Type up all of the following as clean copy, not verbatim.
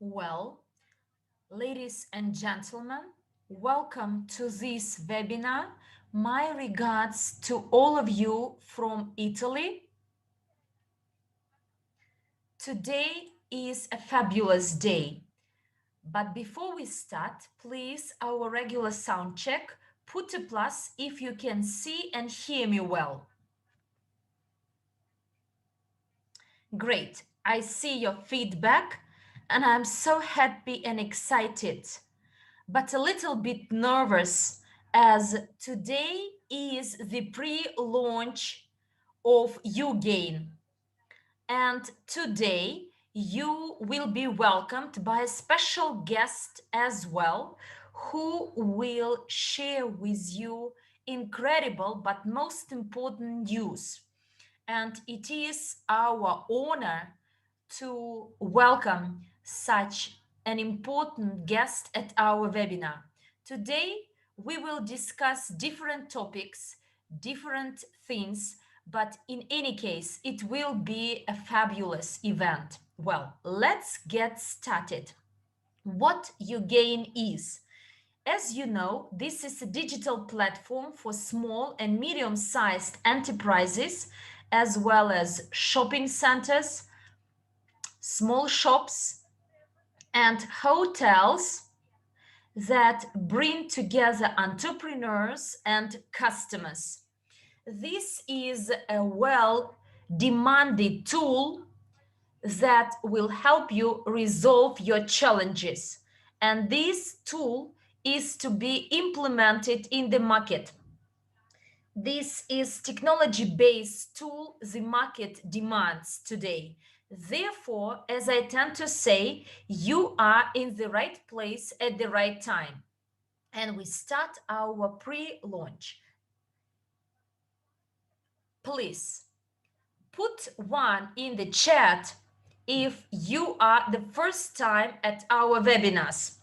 Well, ladies and gentlemen, welcome to this webinar. My regards to all of you from Italy. Today is a fabulous day. But before we start, please, our regular sound check. Put a plus if you can see and hear me well. Great. I see your feedback and I'm so happy and excited, but a little bit nervous as today is the pre-launch of uGain. And today you will be welcomed by a special guest as well, who will share with you incredible but most important news. And it is our honor to welcome such an important guest at our webinar. Today, we will discuss different topics, different things, but in any case, it will be a fabulous event. Well, let's get started. What uGain is. As you know, this is a digital platform for small and medium-sized enterprises, as well as shopping centers, small shops, and hotels that bring together entrepreneurs and customers. This is a well-demanded tool that will help you resolve your challenges. And this tool is to be implemented in the market. This is technology-based tool the market demands today. Therefore, as I tend to say, you are in the right place at the right time. And we start our pre-launch. Please put one in the chat if you are the first time at our webinars.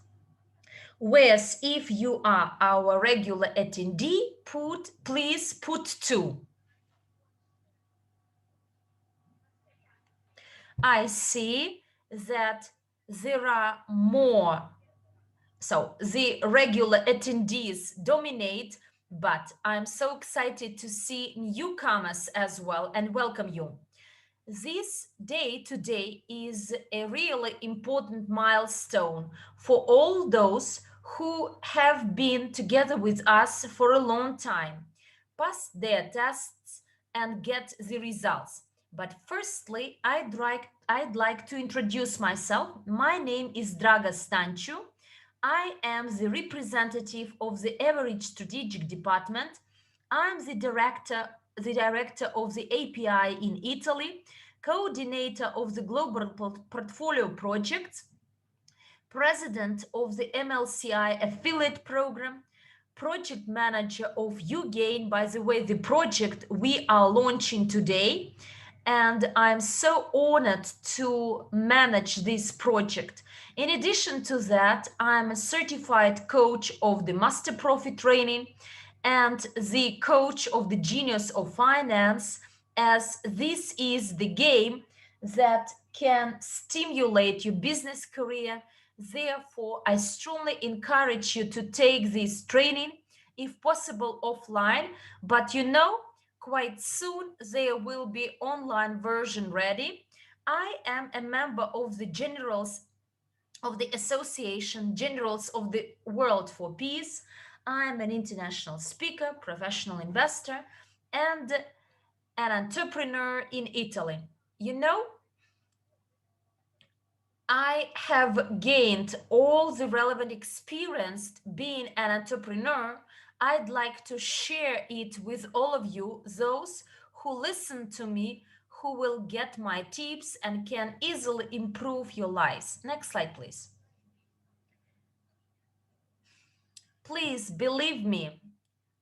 Whereas if you are our regular attendee, please put 2. I see that there are more. So the regular attendees dominate, but I'm so excited to see newcomers as well and welcome you. This day today is a really important milestone for all those who have been together with us for a long time, pass their tests and get the results. But firstly, I'd like to introduce myself. My name is Draga Stanciu. I am the representative of the Average Strategic Department. I'm the director of the API in Italy, coordinator of the Global Portfolio Projects, president of the MLCI affiliate program, project manager of uGain, by the way, the project we are launching today. And I'm so honored to manage this project. In addition to that, I'm a certified coach of the Master Profit Training and the coach of the Genius of Finance, as this is the game that can stimulate your business career. Therefore, I strongly encourage you to take this training, if possible offline, but quite soon there will be online version ready. I am a member of the Generals of the Association Generals of the World for Peace. I'm an international speaker, professional investor, and an entrepreneur in Italy. I have gained all the relevant experience being an entrepreneur. I'd like to share it with all of you, those who listen to me, who will get my tips and can easily improve your lives. Next slide, please. Please believe me,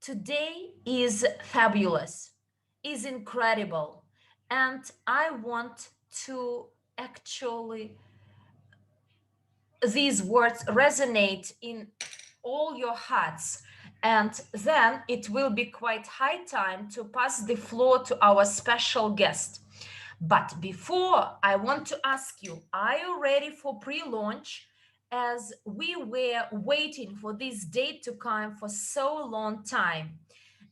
today is fabulous, is incredible, and I want to actually these words resonate in all your hearts, and then it will be quite high time to pass the floor to our special guest. But before, I want to ask you, are you ready for pre-launch? As we were waiting for this date to come for so long time.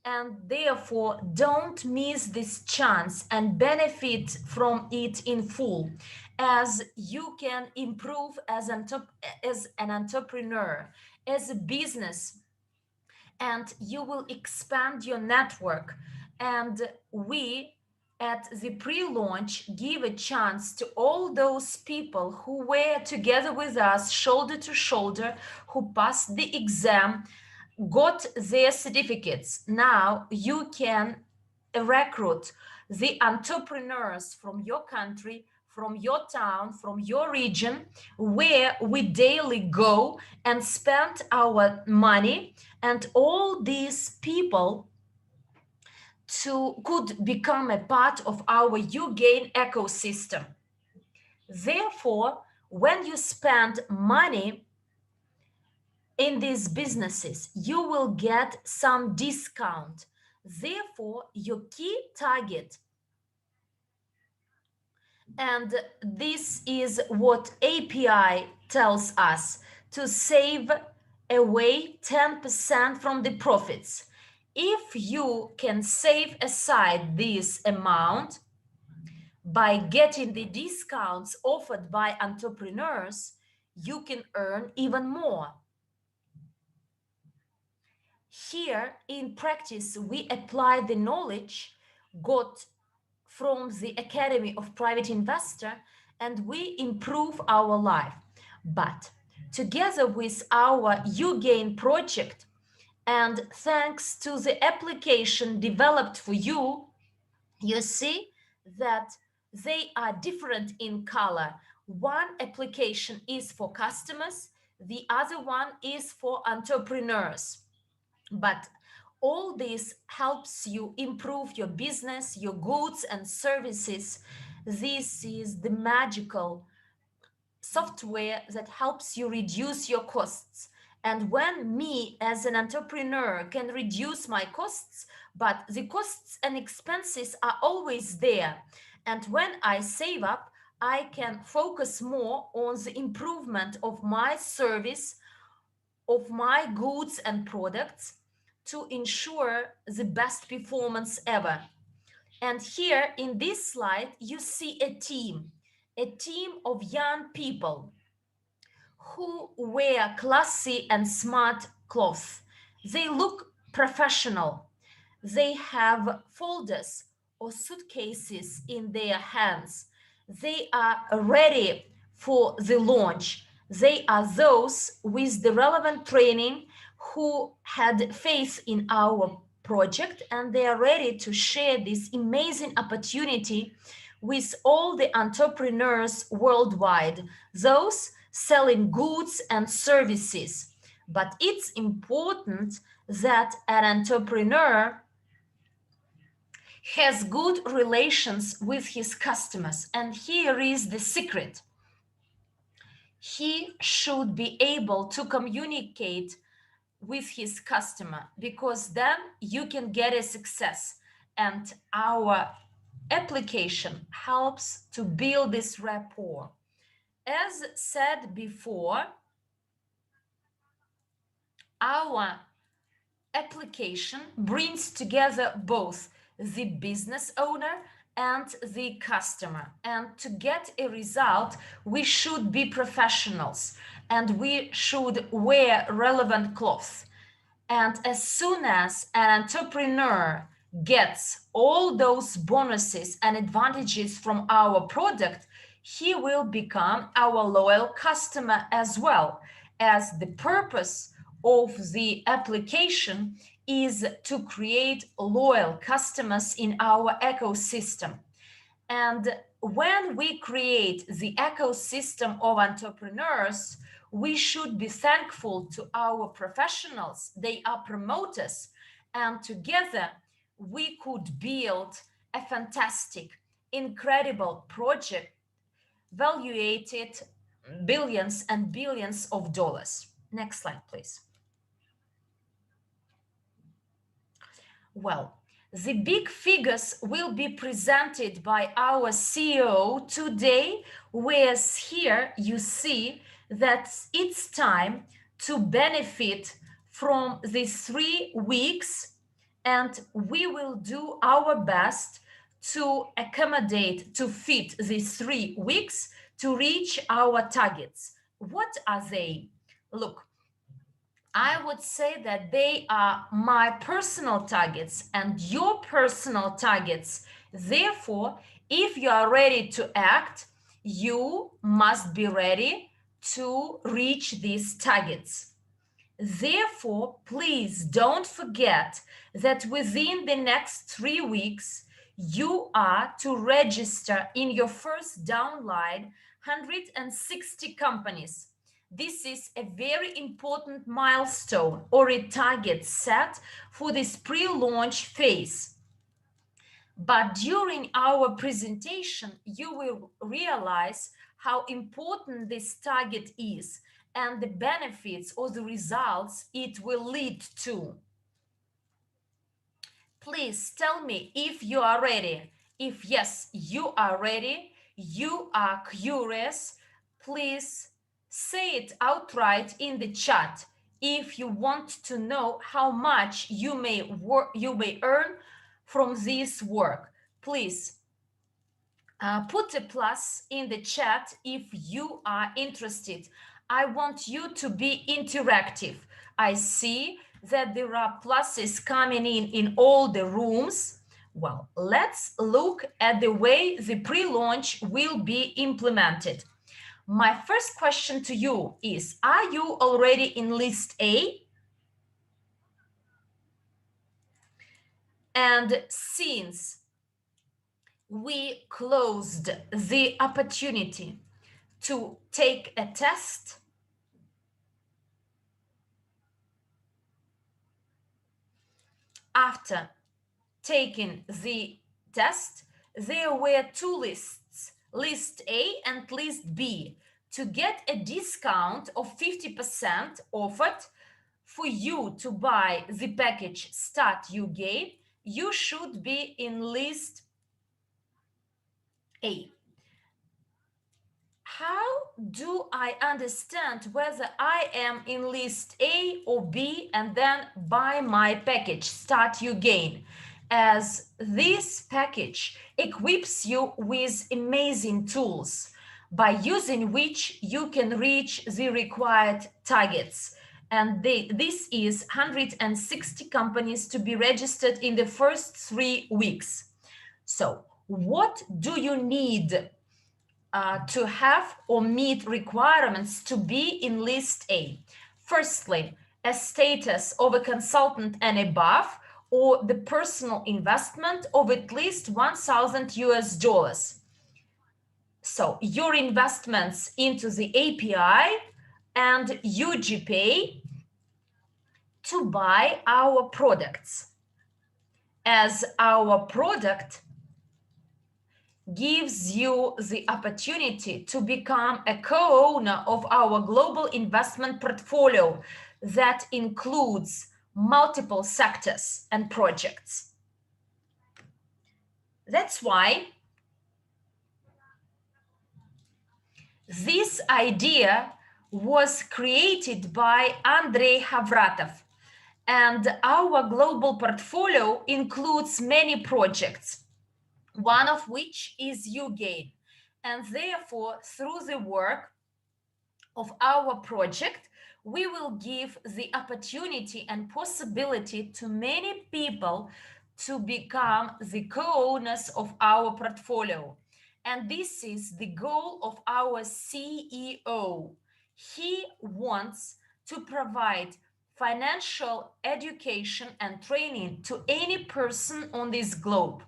And therefore, don't miss this chance and benefit from it in full, as you can improve as an entrepreneur, as a business, and you will expand your network. And we at the pre-launch give a chance to all those people who were together with us shoulder to shoulder, who passed the exam, got their certificates. Now you can recruit the entrepreneurs from your country, from your town, from your region, where we daily go and spend our money, and all these people could become a part of our uGain ecosystem. Therefore, when you spend money in these businesses, you will get some discount. Therefore, your key target, and this is what API tells us, to save away 10% from the profits. If you can save aside this amount by getting the discounts offered by entrepreneurs, you can earn even more. Here, in practice, we apply the knowledge got from the Academy of Private Investor, and we improve our life. But together with our uGain project, and thanks to the application developed for you, you see that they are different in color. One application is for customers, the other one is for entrepreneurs. But all this helps you improve your business, your goods and services. This is the magical software that helps you reduce your costs. And when me as an entrepreneur can reduce my costs, but the costs and expenses are always there. And when I save up, I can focus more on the improvement of my service, of my goods and products, to ensure the best performance ever. And here in this slide, you see a team of young people who wear classy and smart clothes. They look professional. They have folders or suitcases in their hands. They are ready for the launch. They are those with the relevant training who had faith in our project, and they are ready to share this amazing opportunity with all the entrepreneurs worldwide, those selling goods and services. But it's important that an entrepreneur has good relations with his customers. And here is the secret. He should be able to communicate with his customer, because then you can get a success. And our application helps to build this rapport. As said before, our application brings together both the business owner and the customer. And to get a result, we should be professionals and we should wear relevant clothes. And as soon as an entrepreneur gets all those bonuses and advantages from our product, he will become our loyal customer as well, as the purpose of the application is to create loyal customers in our ecosystem. And when we create the ecosystem of entrepreneurs, we should be thankful to our professionals. They are promoters, and together we could build a fantastic, incredible project valuated billions and billions of dollars. Next slide, please. Well, The big figures will be presented by our CEO today, whereas here you see that it's time to benefit from these 3 weeks, and we will do our best to accommodate, to fit these 3 weeks to reach our targets. What are they? Look, I would say that they are my personal targets and your personal targets. Therefore, if you are ready to act, you must be ready to reach these targets. Therefore, please don't forget that within the next 3 weeks, you are to register in your first downline 160 companies. This is a very important milestone or a target set for this pre-launch phase. But during our presentation, you will realize how important this target is and the benefits or the results it will lead to. Please tell me if you are ready. If yes, you are ready, you are curious, please say it outright in the chat if you want to know how much you may earn from this work. Please put a plus in the chat if you are interested. I want you to be interactive. I see that there are pluses coming in all the rooms. Well, let's look at the way the pre-launch will be implemented. My first question to you is, are you already in list A? And since we closed the opportunity to take a test, after taking the test, there were 2 lists, list A and list B. To get a discount of 50% offered for you to buy the package Start uGain, you should be in list A. How do I understand whether I am in list A or B and then buy my package Start uGain? As this package equips you with amazing tools by using which you can reach the required targets. And this is 160 companies to be registered in the first 3 weeks. So what do you need to have or meet requirements to be in list A? Firstly, a status of a consultant and above, or the personal investment of at least 1,000 US dollars. So your investments into the API and uGPay to buy our products, as our product gives you the opportunity to become a co-owner of our global investment portfolio that includes multiple sectors and projects. That's why this idea was created by Andrei Havratov, and our global portfolio includes many projects, one of which is uGain. And therefore, through the work of our project, we will give the opportunity and possibility to many people to become the co-owners of our portfolio. And this is the goal of our CEO. He wants to provide financial education and training to any person on this globe.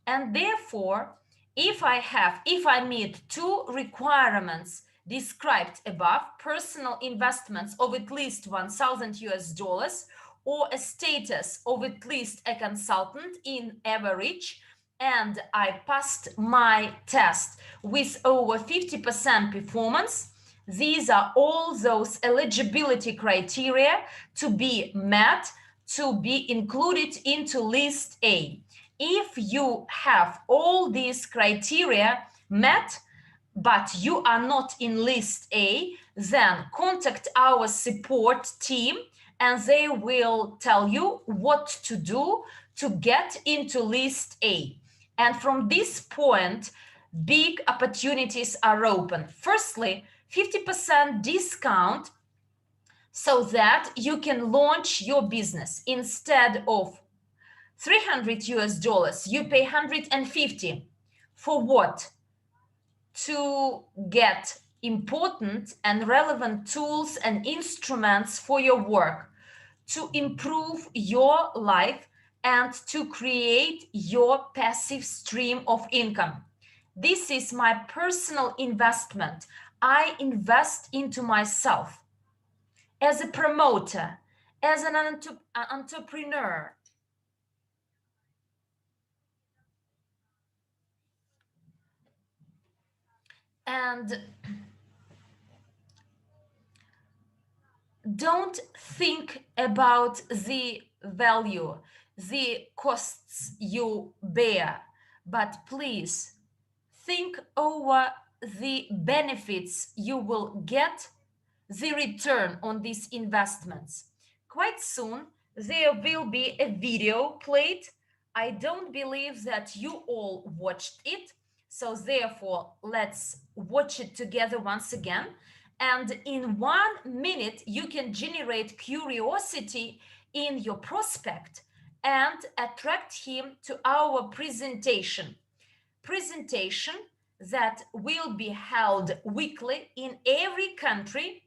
And therefore, if I meet 2 requirements described above, personal investments of at least 1,000 US dollars, or a status of at least a consultant in average, and I passed my test with over 50% performance, these are all those eligibility criteria to be met to be included into list A. If you have all these criteria met, but you are not in list A, then contact our support team and they will tell you what to do to get into list A. And from this point, big opportunities are open. Firstly, 50% discount so that you can launch your business. Instead of 300 US dollars, you pay 150. For what? To get important and relevant tools and instruments for your work, to improve your life and to create your passive stream of income. This is my personal investment. I invest into myself as a promoter, as an entrepreneur. And don't think about the value, the costs you bear, but please think over the benefits you will get, the return on these investments. Quite soon, there will be a video played. I don't believe that you all watched it, so therefore, let's watch it together once again. And in 1 minute, you can generate curiosity in your prospect and attract him to our presentation. Presentation that will be held weekly in every country.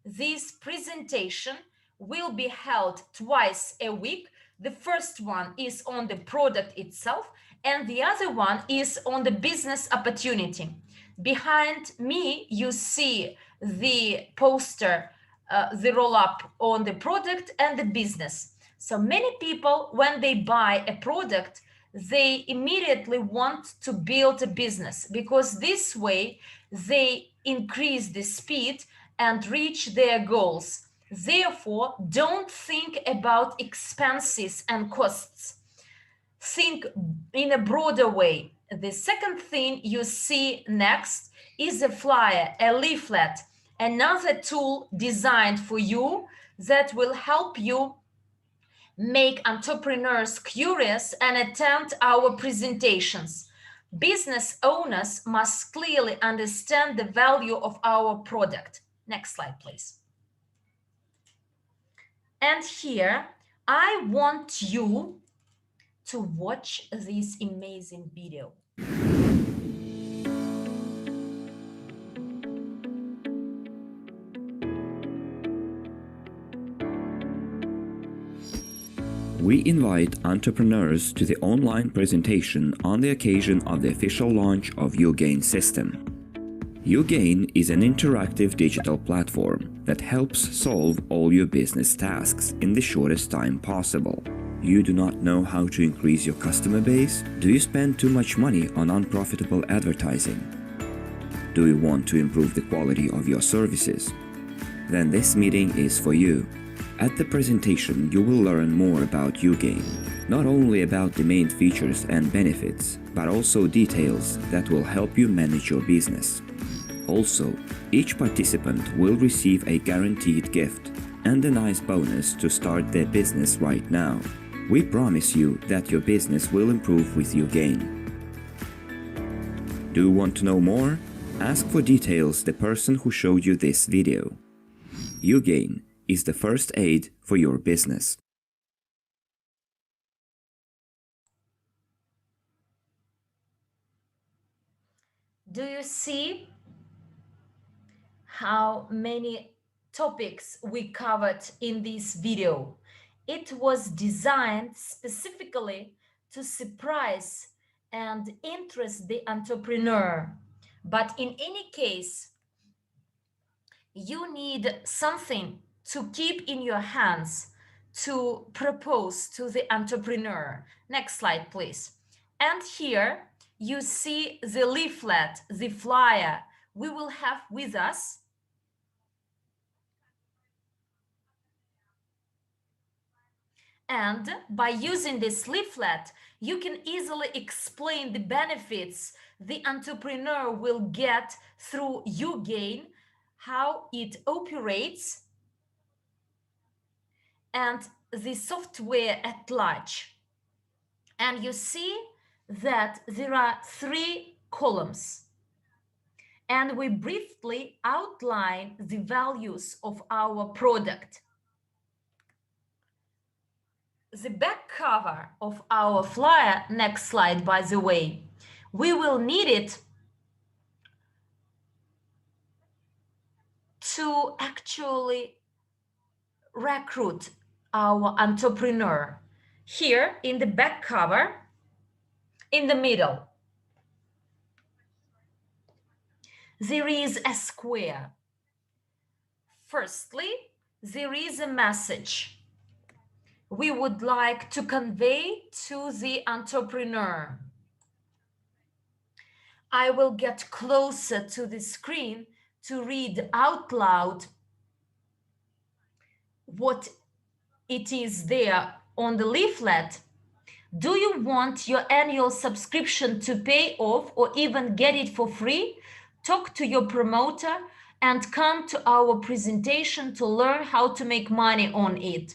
This presentation will be held twice a week. The first one is on the product itself, and the other one is on the business opportunity. Behind me, you see the poster, the roll-up on the product and the business. So many people, when they buy a product, they immediately want to build a business because this way they increase the speed and reach their goals. Therefore, don't think about expenses and costs. Think in a broader way. The second thing you see next is a flyer, a leaflet, another tool designed for you that will help you make entrepreneurs curious and attend our presentations. Business owners must clearly understand the value of our product. Next slide, please. And here, I want you to watch this amazing video. We invite entrepreneurs to the online presentation on the occasion of the official launch of uGain system. uGain is an interactive digital platform that helps solve all your business tasks in the shortest time possible. You do not know how to increase your customer base? Do you spend too much money on unprofitable advertising? Do you want to improve the quality of your services? Then this meeting is for you. At the presentation, you will learn more about uGain, not only about the main features and benefits, but also details that will help you manage your business. Also, each participant will receive a guaranteed gift and a nice bonus to start their business right now. We promise you that your business will improve with uGain. Do you want to know more? Ask for details the person who showed you this video. uGain is the first aid for your business. Do you see how many topics we covered in this video? It was designed specifically to surprise and interest the entrepreneur. But in any case, you need something to keep in your hands to propose to the entrepreneur. Next slide, please. And here you see the leaflet, the flyer we will have with us. And by using this leaflet, you can easily explain the benefits the entrepreneur will get through uGain, how it operates, and the software at large. And you see that there are 3 columns. And we briefly outline the values of our product. The back cover of our flyer, next slide by the way, we will need it to actually recruit our entrepreneur. Here in the back cover, in the middle, there is a square. Firstly, there is a message we would like to convey to the entrepreneur. I will get closer to the screen to read out loud what it is there on the leaflet. Do you want your annual subscription to pay off or even get it for free? Talk to your promoter and come to our presentation to learn how to make money on it.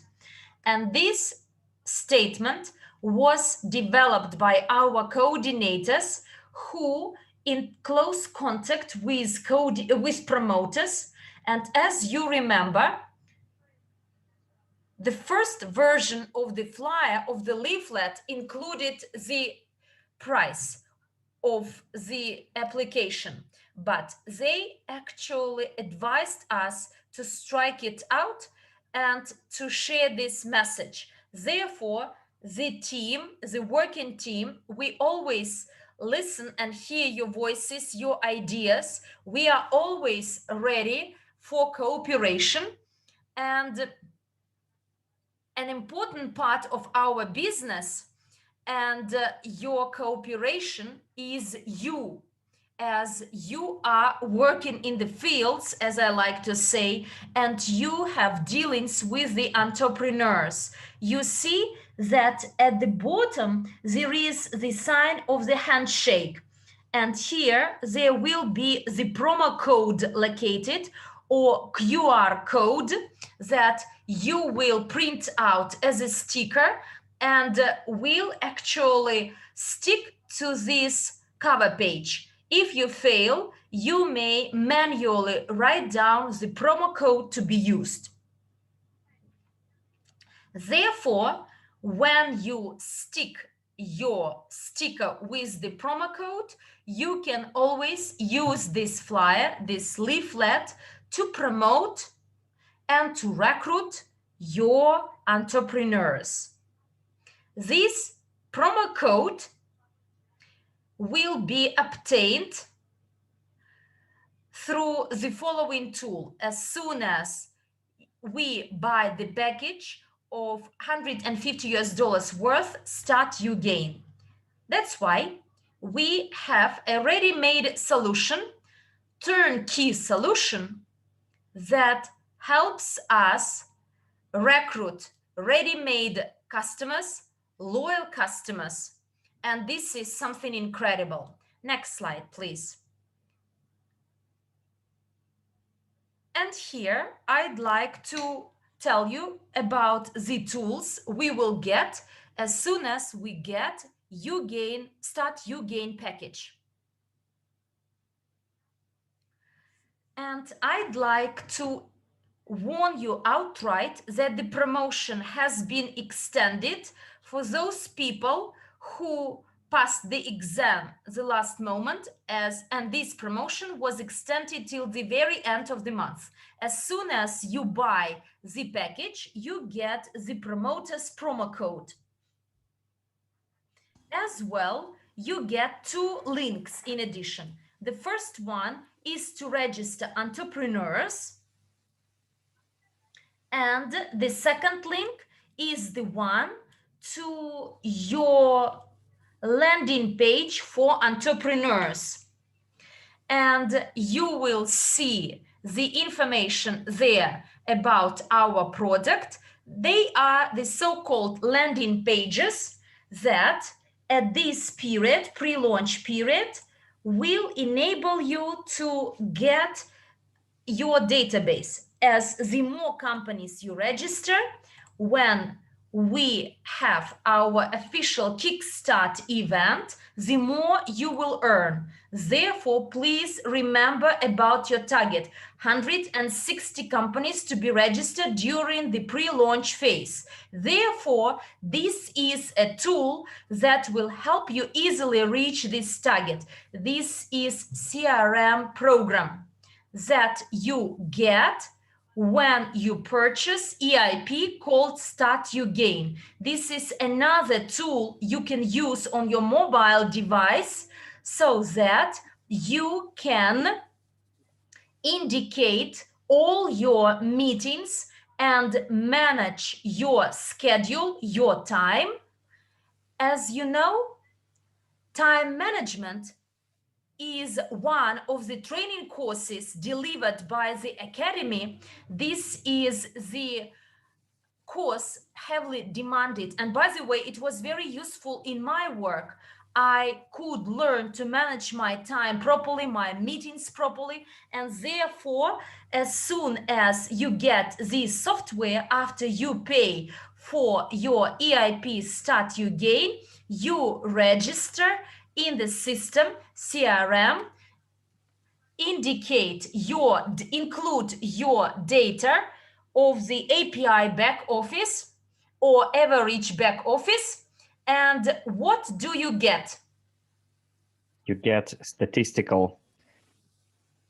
And this statement was developed by our coordinators who in close contact with promoters. And as you remember, the first version of the flyer of the leaflet included the price of the application, but they actually advised us to strike it out and to share this message. Therefore, the team, the working team, we always listen and hear your voices, your ideas. We are always ready for cooperation. And an important part of our business and your cooperation is you, as you are working in the fields, as I like to say, and you have dealings with the entrepreneurs. You see that at the bottom there is the sign of the handshake, and here there will be the promo code located, or QR code, that you will print out as a sticker and will actually stick to this cover page. If you fail, you may manually write down the promo code to be used. Therefore, when you stick your sticker with the promo code, you can always use this flyer, this leaflet, to promote and to recruit your entrepreneurs. This promo code will be obtained through the following tool. As soon as we buy the package of $150 worth, start uGain. That's why we have a ready-made solution, turnkey solution, that helps us recruit ready-made customers, loyal customers, and this is something incredible. Next slide, please. And here I'd like to tell you about the tools we will get as soon as we get uGain, start uGain package. And I'd like to warn you outright that the promotion has been extended for those people who passed the exam the last moment, and this promotion was extended till the very end of the month. As soon as you buy the package, you get the promoter's promo code. As well, you get 2 links in addition. The first one is to register entrepreneurs, and the second link is the one to your landing page for entrepreneurs. And you will see the information there about our product, They are the so-called landing pages that at this period, pre-launch period, will enable you to get your database. As the more companies you register, when we have our official Kickstart event, the more you will earn. Therefore, please remember about your target: 160 companies to be registered during the pre-launch phase. Therefore, this is a tool that will help you easily reach this target. This is CRM program that you get when you purchase EIP called Start uGain. This is another tool you can use on your mobile device so that you can indicate all your meetings and manage your schedule, your time. As you know, time management is one of the training courses delivered by the Academy. This is the course heavily demanded. And by the way, it was very useful in my work. I could learn to manage my time properly, my meetings properly, and therefore, as soon as you get this software, after you pay for your EIP Start uGain, you register in the system CRM, include your data of the API back office or average back office, and what do you get? You get statistical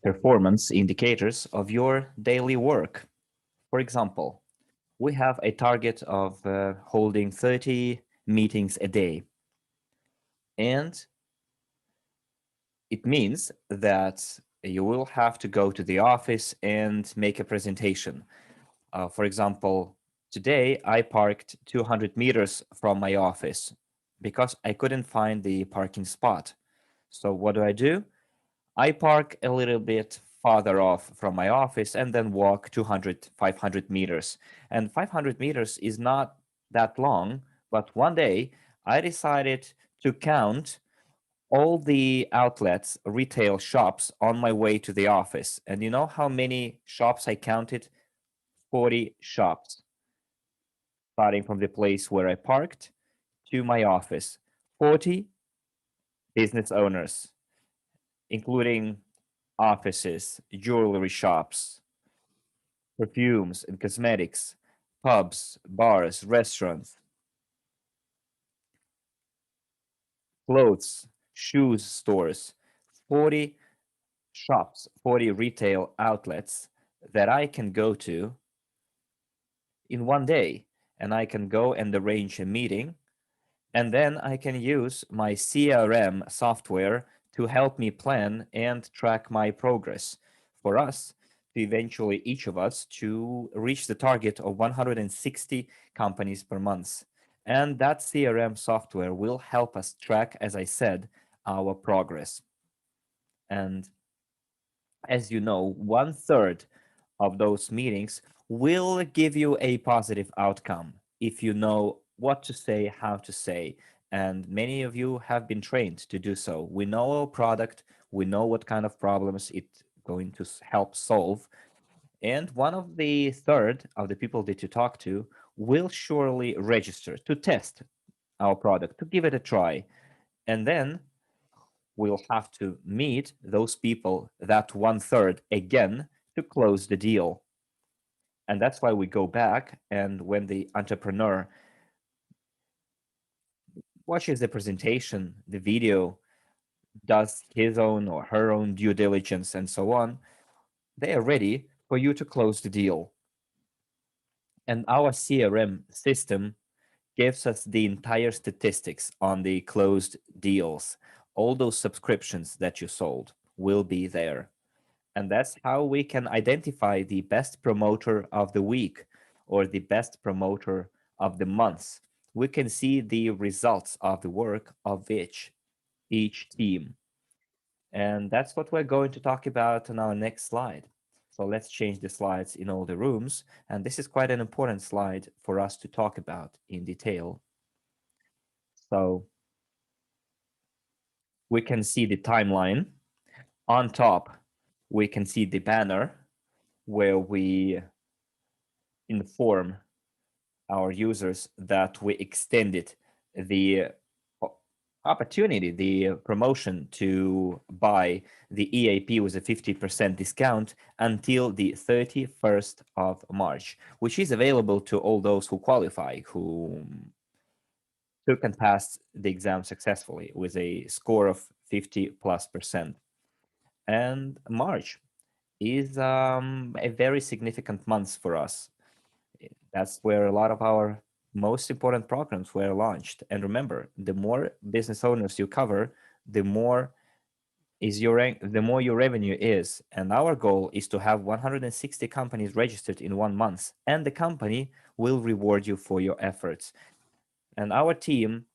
performance indicators of your daily work. For example, we have a target of holding 30 meetings a day. And it means that you will have to go to the office and make a presentation. For example, today I parked 200 meters from my office because I couldn't find the parking spot. So what do? I park a little bit farther off from my office and then walk 200, 500 meters. And 500 meters is not that long, but one day I decided to count all the outlets, retail shops on my way to the office. And you know how many shops I counted? 40 shops, starting from the place where I parked to my office. 40 business owners, including offices, jewelry shops, perfumes and cosmetics, pubs, bars, restaurants, clothes, shoes stores, 40 shops, 40 retail outlets that I can go to in one day. And I can go and arrange a meeting. And then I can use my CRM software to help me plan and track my progress for us to eventually, each of us, to reach the target of 160 companies per month. And that CRM software will help us track, as I said, our progress. And as you know, 1/3 of those meetings will give you a positive outcome if you know what to say, how to say. And many of you have been trained to do so. We know our product, we know what kind of problems it's going to help solve. And one of the third of the people that you talk to will surely register to test our product, to give it a try. And then we'll have to meet those people, that 1/3, again to close the deal. And that's why we go back, and when the entrepreneur watches the presentation, the video, does his own or her own due diligence and so on, they are ready for you to close the deal. And our CRM system gives us the entire statistics on the closed deals. All those subscriptions that you sold will be there. And that's how we can identify the best promoter of the week or the best promoter of the month. We can see the results of the work of each team. And that's what we're going to talk about on our next slide. So let's change the slides in all the rooms. And this is quite an important slide for us to talk about in detail. So we can see the timeline. On top, we can see the banner where we inform our users that we extended the opportunity, the promotion to buy the EAP with a 50% discount until the 31st of March, which is available to all those who qualify, who took and passed the exam successfully with a score of 50+%. And March is a very significant month for us. That's where a lot of our most important programs were launched. And remember, the more business owners you cover, the more your revenue is. And our goal is to have 160 companies registered in 1 month, and the company will reward you for your efforts. And our team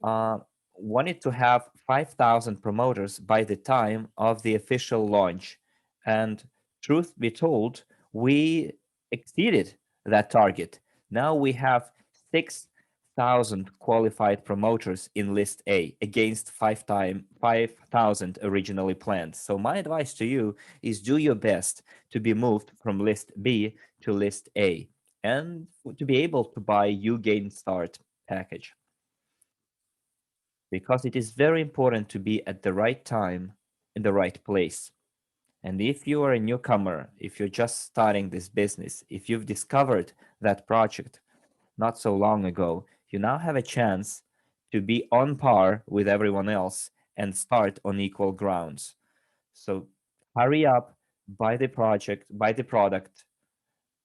uh, wanted to have 5,000 promoters by the time of the official launch. And truth be told, we exceeded that target. Now we have 6,000 qualified promoters in List A against 5,000 originally planned. So my advice to you is do your best to be moved from List B to List A and to be able to buy uGain Start package, because it is very important to be at the right time in the right place. And if you are a newcomer, if you're just starting this business, if you've discovered that project not so long ago, you now have a chance to be on par with everyone else and start on equal grounds. So hurry up, buy the product,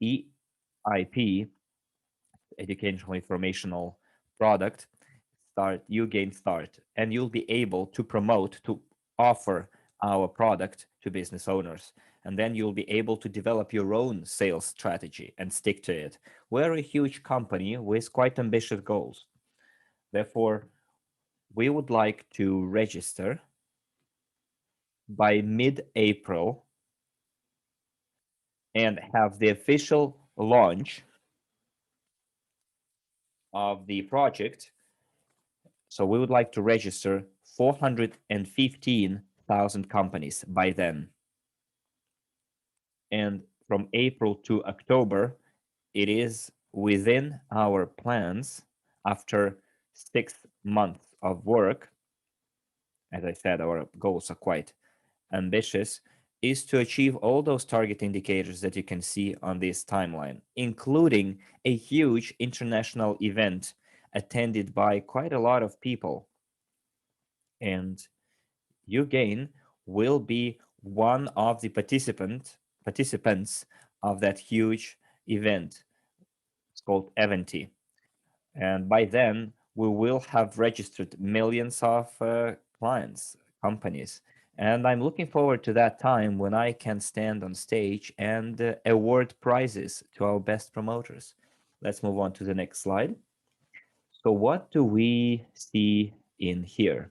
EIP, educational informational product, uGain Start, and you'll be able to promote, to offer our product to business owners. And then you'll be able to develop your own sales strategy and stick to it. We're a huge company with quite ambitious goals. Therefore, we would like to register by mid-April and have the official launch of the project. So we would like to register 415,000 companies by then. And from April to October, it is within our plans after 6 months of work. As I said, our goals are quite ambitious, is to achieve all those target indicators that you can see on this timeline, including a huge international event attended by quite a lot of people. And uGain will be one of the participants of that huge event. It's called Eventi. And by then, we will have registered millions of clients, companies. And I'm looking forward to that time when I can stand on stage and award prizes to our best promoters. Let's move on to the next slide. So what do we see in here?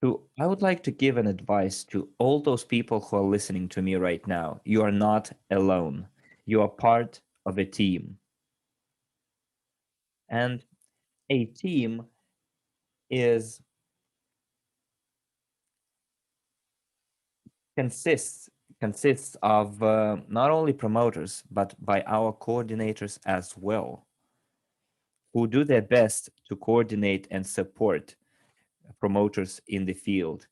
So I would like to give an advice to all those people who are listening to me right now. You are not alone. You are part of a team. And a team is consists consists of not only promoters but by our coordinators as well, who do their best to coordinate and support promoters in the field.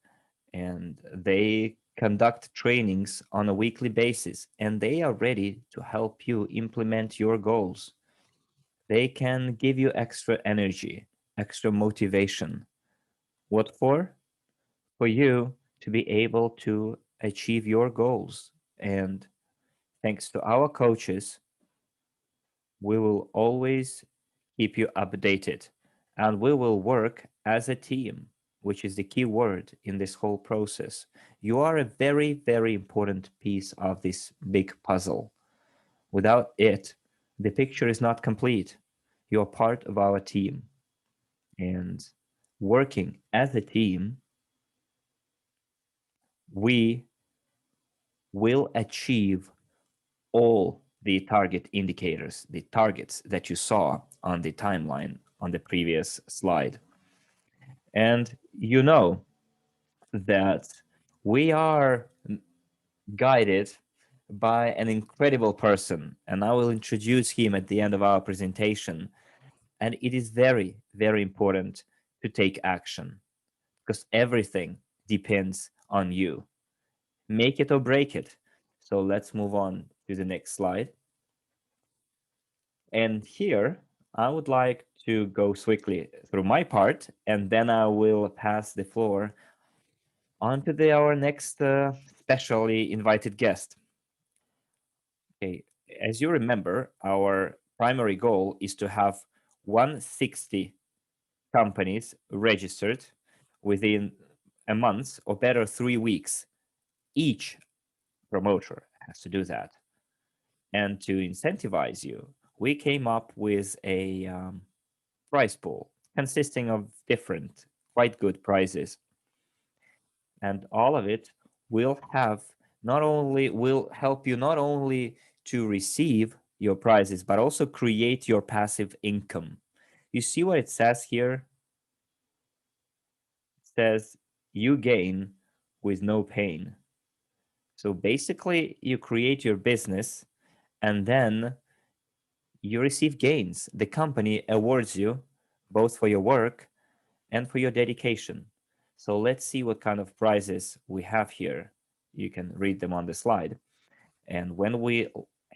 And they conduct trainings on a weekly basis, and they are ready to help you implement your goals. They can give you extra energy, extra motivation. What for? For you to be able to achieve your goals. And thanks to our coaches, we will always keep you updated, and we will work as a team, which is the key word in this whole process. You are a very, very important piece of this big puzzle. Without it, the picture is not complete. You are part of our team, and working as a team we will achieve all the target indicators, the targets that you saw on the timeline on the previous slide. And you know that we are guided by an incredible person, and I will introduce him at the end of our presentation. And it is very, very important to take action because everything depends on you. Make it or break it. So let's move on to the next slide. And here, I would like to go quickly through my part, and then I will pass the floor on to our next specially invited guest. Okay, as you remember, our primary goal is to have 160 companies registered within a month, or better, 3 weeks. Each promoter has to do that. And to incentivize you, we came up with a prize pool consisting of different, quite good prizes. And all of it will help you not only to receive your prizes, but also create your passive income. You see what it says here? It says you gain with no pain. So basically, you create your business and then you receive gains. The company awards you both for your work and for your dedication. So let's see what kind of prizes we have here. You can read them on the slide. And when we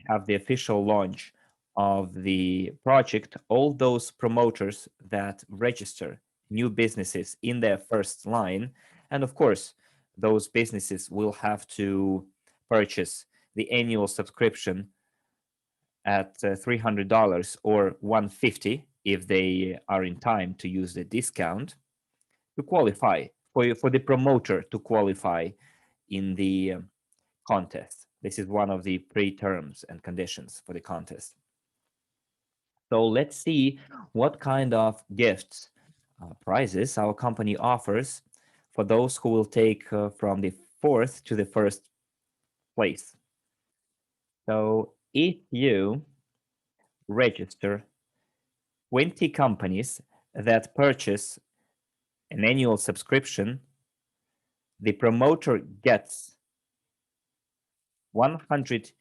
have the official launch of the project, all those promoters that register new businesses in their first line, and of course, those businesses will have to purchase the annual subscription at $300 or $150 if they are in time to use the discount to qualify for the promoter to qualify in the contest. This is one of the pre-terms and conditions for the contest. So let's see what kind of gifts, prizes our company offers for those who will take from the fourth to the first place. So if you register 20 companies that purchase an annual subscription, the promoter gets 500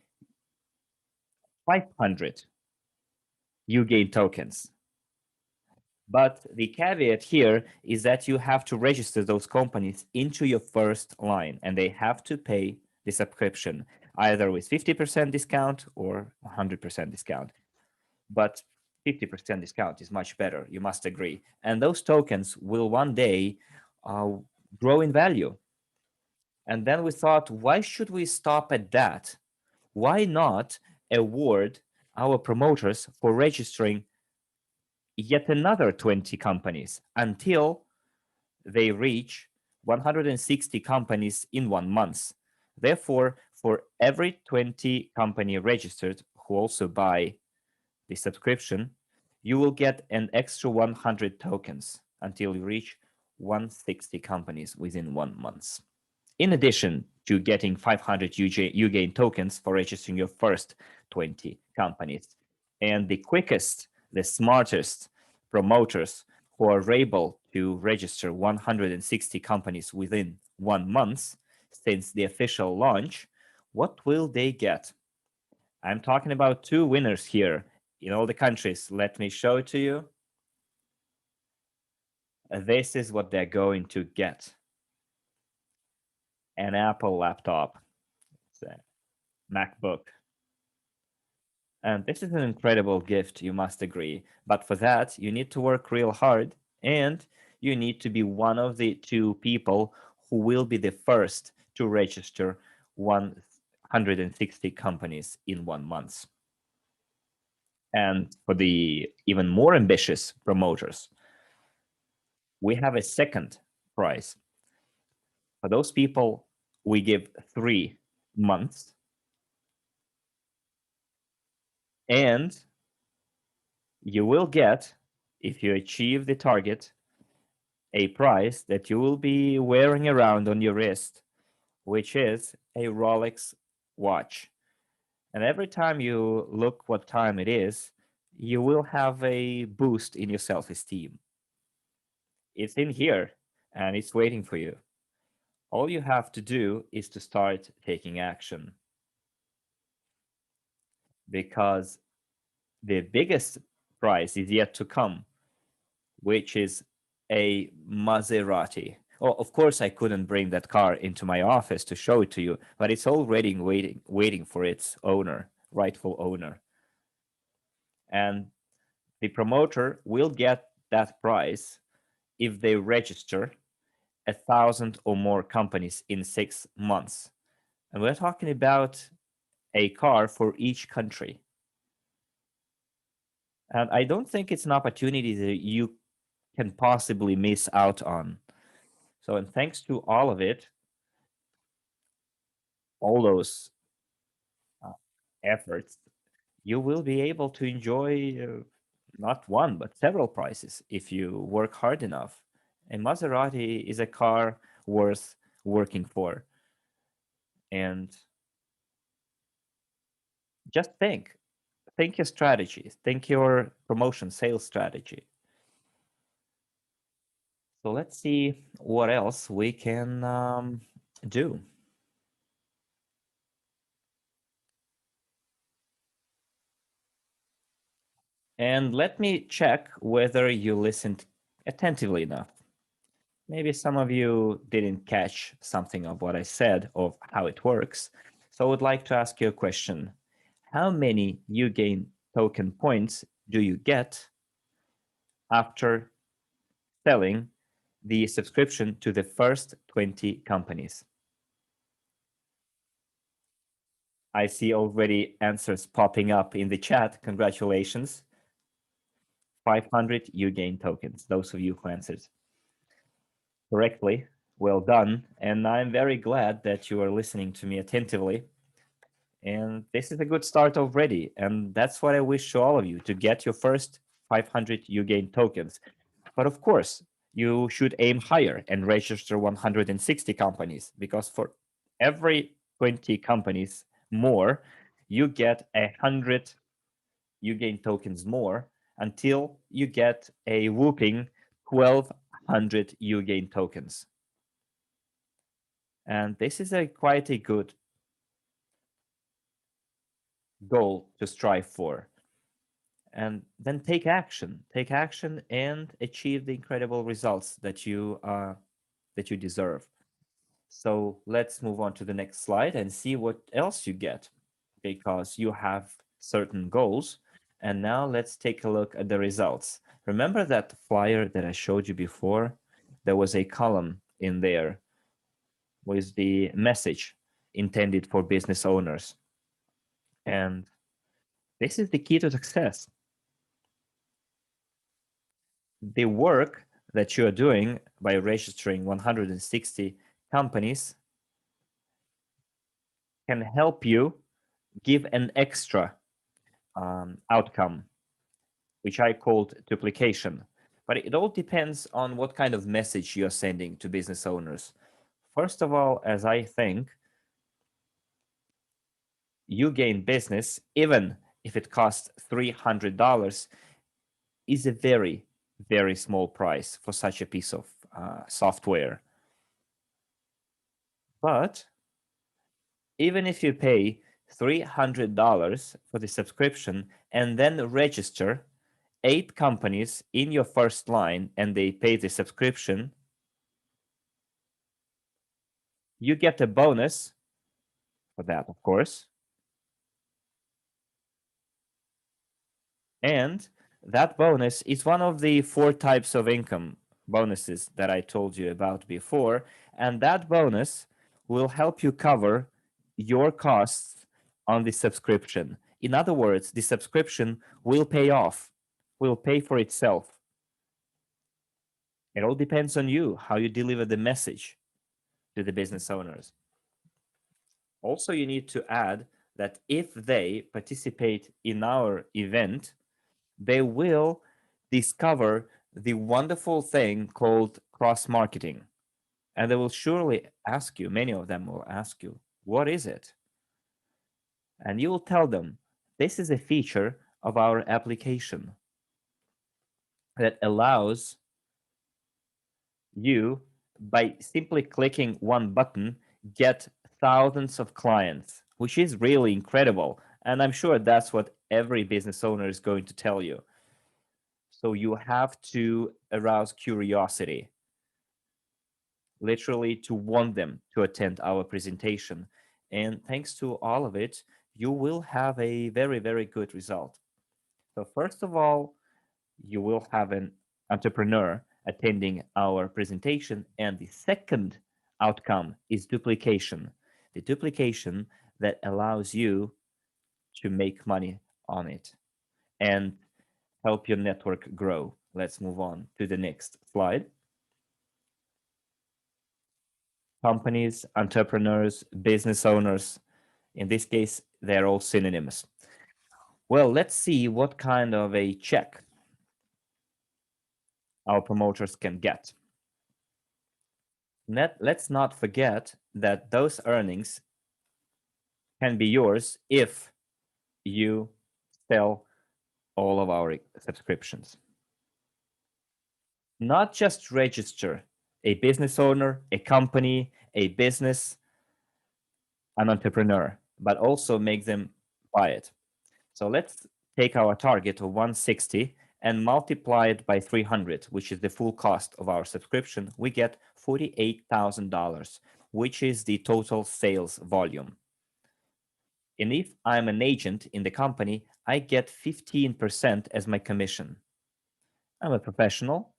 uGain tokens. But the caveat here is that you have to register those companies into your first line, and they have to pay the subscription either with 50% discount or 100% discount. But 50% discount is much better, you must agree. And those tokens will one day grow in value. And then we thought, why should we stop at that? Why not award our promoters for registering yet another 20 companies until they reach 160 companies in 1 month? Therefore, for every 20 company registered who also buy the subscription, you will get an extra 100 tokens until you reach 160 companies within 1 month. In addition to getting 500 uGain tokens for registering your first 20 companies. And the quickest, the smartest promoters who are able to register 160 companies within 1 month since the official launch, what will they get? I'm talking about 2 winners here in all the countries. Let me show it to you. This is what they're going to get. An Apple laptop. It's a MacBook. And this is an incredible gift, you must agree. But for that, you need to work real hard, and you need to be one of the 2 people who will be the first to register 160 companies in 1 month. And for the even more ambitious promoters, we have a second prize. For those people, we give 3 months. And you will get, if you achieve the target, a prize that you will be wearing around on your wrist which is a Rolex watch. And every time you look what time it is, you will have a boost in your self-esteem. It's in here and it's waiting for you. All you have to do is to start taking action, because the biggest prize is yet to come, which is a Maserati. Oh, of course, I couldn't bring that car into my office to show it to you, but it's already waiting for its owner, rightful owner. And the promoter will get that prize if they register 1,000 or more companies in 6 months. And we're talking about a car for each country. And I don't think it's an opportunity that you can possibly miss out on. So, and thanks to all of it, all those efforts, you will be able to enjoy not one, but several prizes if you work hard enough. And Maserati is a car worth working for. And just think your strategy, think your promotion sales strategy. So let's see what else we can do. And let me check whether you listened attentively enough. Maybe some of you didn't catch something of what I said of how it works. So I would like to ask you a question. How many uGain token points do you get after selling the subscription to the first 20 companies? I see already answers popping up in the chat. Congratulations. 500 uGain tokens, those of you who answered correctly. Well done. And I'm very glad that you are listening to me attentively. And this is a good start already. And that's what I wish to all of you, to get your first 500 uGain tokens. But of course, you should aim higher and register 160 companies, because for every 20 companies more, you get 100 uGain tokens more until you get a whooping 1,200 uGain tokens. And this is quite a good goal to strive for. And then take action and achieve the incredible results that you deserve. So let's move on to the next slide and see what else you get, because you have certain goals. And now let's take a look at the results. Remember that flyer that I showed you before? There was a column in there with the message intended for business owners. And this is the key to success. The work that you are doing by registering 160 companies can help you give an extra outcome, which I called duplication. But it all depends on what kind of message you're sending to business owners. First of all, as I think, uGain business, even if it costs $300, is a very, very small price for such a piece of software. But even if you pay $300 for the subscription and then register 8 companies in your first line and they pay the subscription, you get a bonus for that, of course. And that bonus is one of the 4 types of income bonuses that I told you about before. And that bonus will help you cover your costs on the subscription. In other words, the subscription will pay off, will pay for itself. It all depends on you, how you deliver the message to the business owners. Also, you need to add that if they participate in our event, they will discover the wonderful thing called cross marketing. And they will surely ask you, many of them will ask you, what is it? And you will tell them, this is a feature of our application that allows you, by simply clicking one button, get thousands of clients, which is really incredible. And I'm sure that's what every business owner is going to tell you. So you have to arouse curiosity, literally to want them to attend our presentation. And thanks to all of it, you will have a very, very good result. So first of all, you will have an entrepreneur attending our presentation. And the second outcome is duplication. The duplication that allows you to make money on it and help your network grow. Let's move on to the next slide. Companies, entrepreneurs, business owners, in this case, they're all synonyms. Well, let's see what kind of a check our promoters can get. Let's not forget that those earnings can be yours if you sell all of our subscriptions. Not just register a business owner, a company, a business, an entrepreneur, but also make them buy it. So let's take our target of 160 and multiply it by 300, which is the full cost of our subscription. We get $48,000, which is the total sales volume. And if I'm an agent in the company, I get 15% as my commission. I'm a professional,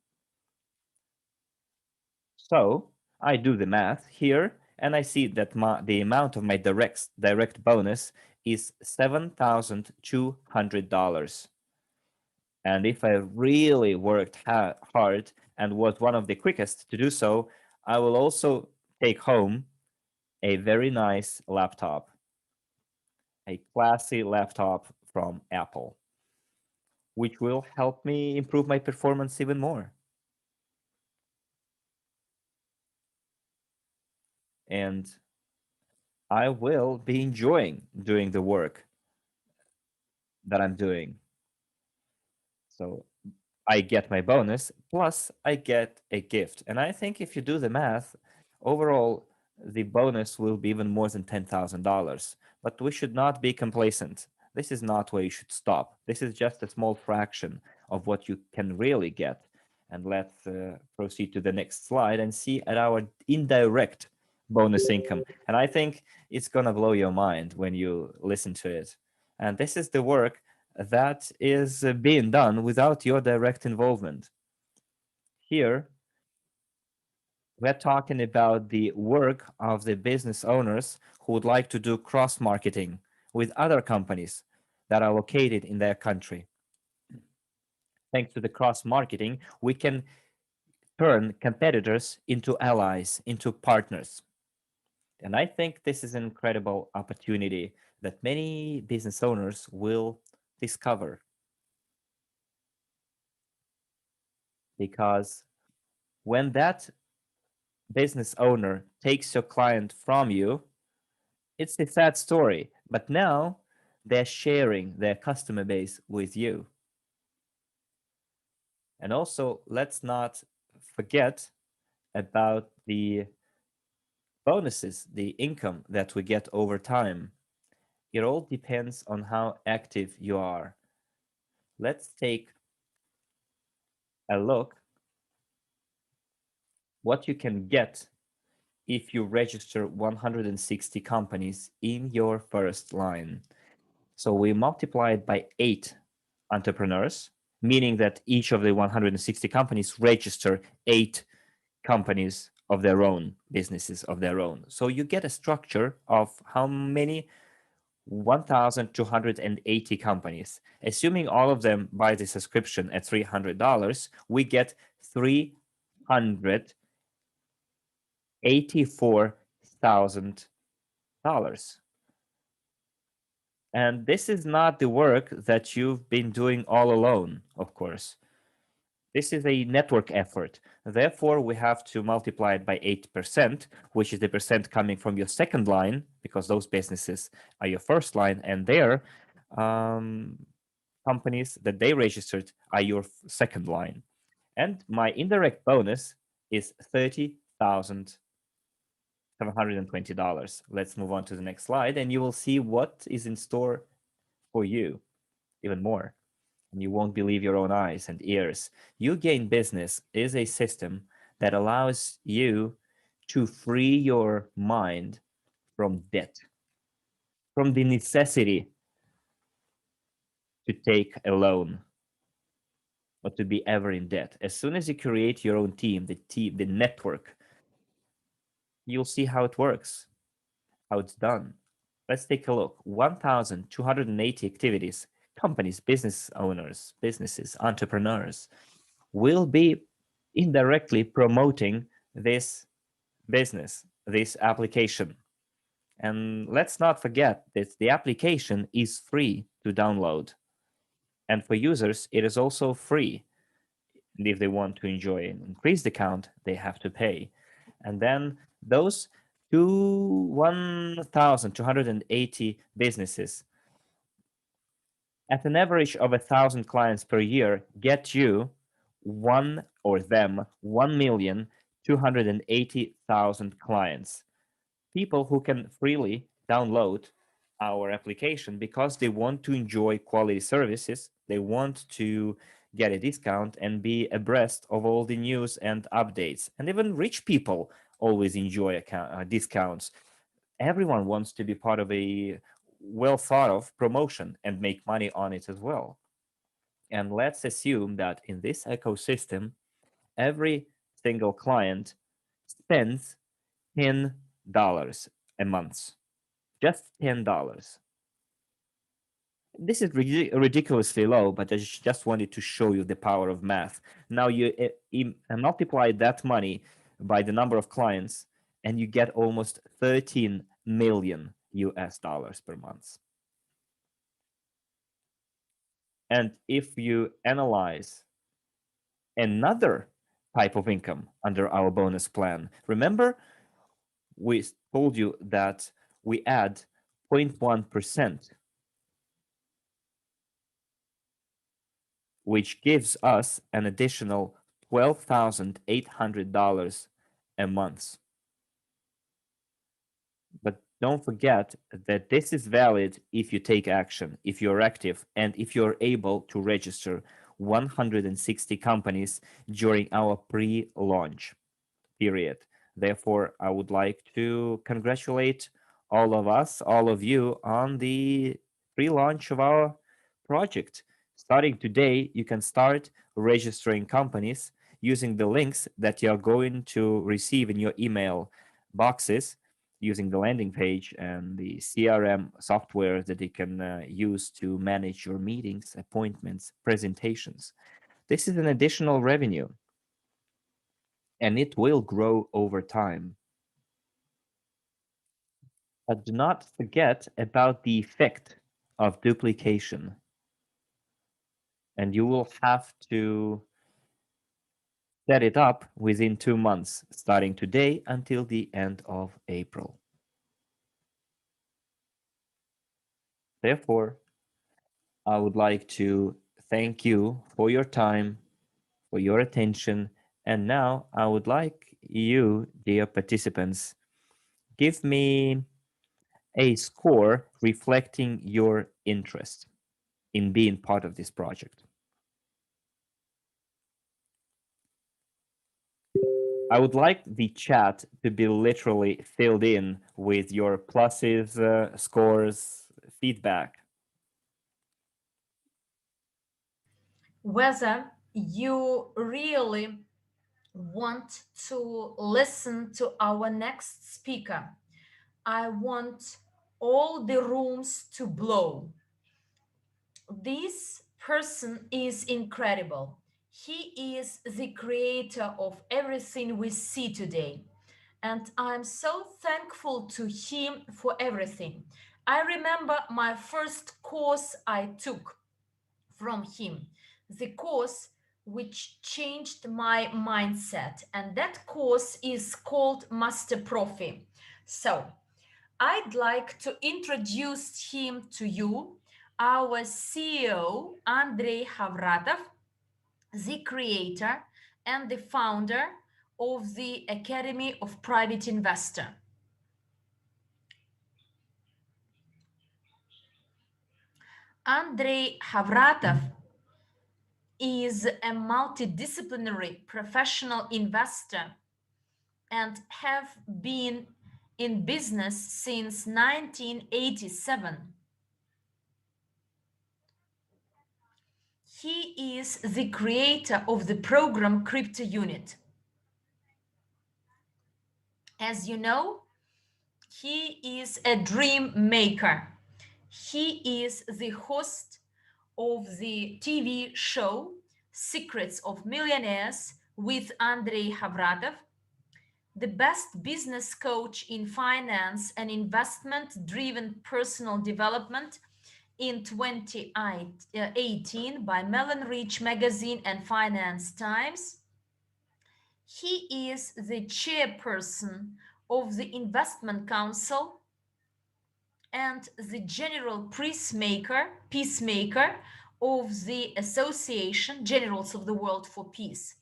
so I do the math here, and I see that the amount of my direct bonus is $7,200. And if I really worked hard and was one of the quickest to do so, I will also take home a very nice laptop, a classy laptop from Apple, which will help me improve my performance even more. And I will be enjoying doing the work that I'm doing. So I get my bonus, plus I get a gift. And I think if you do the math, overall, the bonus will be even more than $10,000. But we should not be complacent. This is not where you should stop. This is just a small fraction of what you can really get. And let's proceed to the next slide and see at our indirect bonus income. And I think it's going to blow your mind when you listen to it. And this is the work that is being done without your direct involvement. Here, we're talking about the work of the business owners who would like to do cross marketing with other companies that are located in their country. Thanks to the cross marketing, we can turn competitors into allies, into partners. And I think this is an incredible opportunity that many business owners will discover, because when that business owner takes your client from you, it's a sad story. But now they're sharing their customer base with you. And also, let's not forget about the bonuses, the income that we get over time. It all depends on how active you are. Let's take a look what you can get if you register 160 companies in your first line. So we multiply it by 8 entrepreneurs, meaning that each of the 160 companies register 8 companies of their own, businesses of their own. So you get a structure of how many? 1,280 companies. Assuming all of them buy the subscription at $300, we get $384,000. And this is not the work that you've been doing all alone, of course. This is a network effort. Therefore, we have to multiply it by 8%, which is the percent coming from your second line, because those businesses are your first line, and their um, companies that they registered are your second line. And my indirect bonus is $30,720. Let's move on to the next slide, and you will see what is in store for you even more. And you won't believe your own eyes and ears. uGain Business is a system that allows you to free your mind from debt, from the necessity to take a loan or to be ever in debt. As soon as you create your own team, the network, you'll see how it works, how it's done. Let's take a look. 1,280 activities, companies, business owners, businesses, entrepreneurs will be indirectly promoting this business, this application. And let's not forget that the application is free to download. And for users, it is also free. And if they want to enjoy and increase the count, they have to pay. And then those 1,280 businesses at an average of 1,000 clients per year get you one or them 1,280,000 clients. People who can freely download our application because they want to enjoy quality services, they want to get a discount and be abreast of all the news and updates. And even rich people always enjoy discounts. Everyone wants to be part of a well thought of promotion and make money on it as well. And let's assume that in this ecosystem, every single client spends $10 a month. Just $10. This is ridiculously low, but I just wanted to show you the power of math. Now you multiply that money by the number of clients, and you get almost 13 million US dollars per month. And if you analyze another type of income under our bonus plan, remember we told you that we add 0.1%, which gives us an additional $12,800 a month. But don't forget that this is valid if you take action, if you're active, and if you're able to register 160 companies during our pre-launch period. Therefore, I would like to congratulate all of us, all of you, on the pre-launch of our project. Starting today, you can start registering companies using the links that you're going to receive in your email boxes, using the landing page and the CRM software that you can use to manage your meetings, appointments, presentations. This is an additional revenue, and it will grow over time. But do not forget about the effect of duplication. And you will have to set it up within 2 months, starting today until the end of April. Therefore, I would like to thank you for your time, for your attention. And now I would like you, dear participants, give me a score reflecting your interest in being part of this project. I would like the chat to be literally filled in with your pluses, scores, feedback. Whether you really want to listen to our next speaker, I want all the rooms to blow. This person is incredible. He is the creator of everything we see today. And I'm so thankful to him for everything. I remember my first course I took from him. The course which changed my mindset. And that course is called Master Profi. So I'd like to introduce him to you, our CEO, Andrei Havratov, the creator and the founder of the Academy of Private Investor. Andrei Havratov is a multidisciplinary professional investor and have been in business since 1987. He is the creator of the program Crypto Unit. As you know, he is a dream maker. He is the host of the TV show Secrets of Millionaires with Andrei Havratov, the best business coach in finance and investment driven personal development in 2018 by Mellon Rich Magazine and Finance Times. He is the chairperson of the Investment Council and the general peacemaker of the Association Generals of the World for Peace.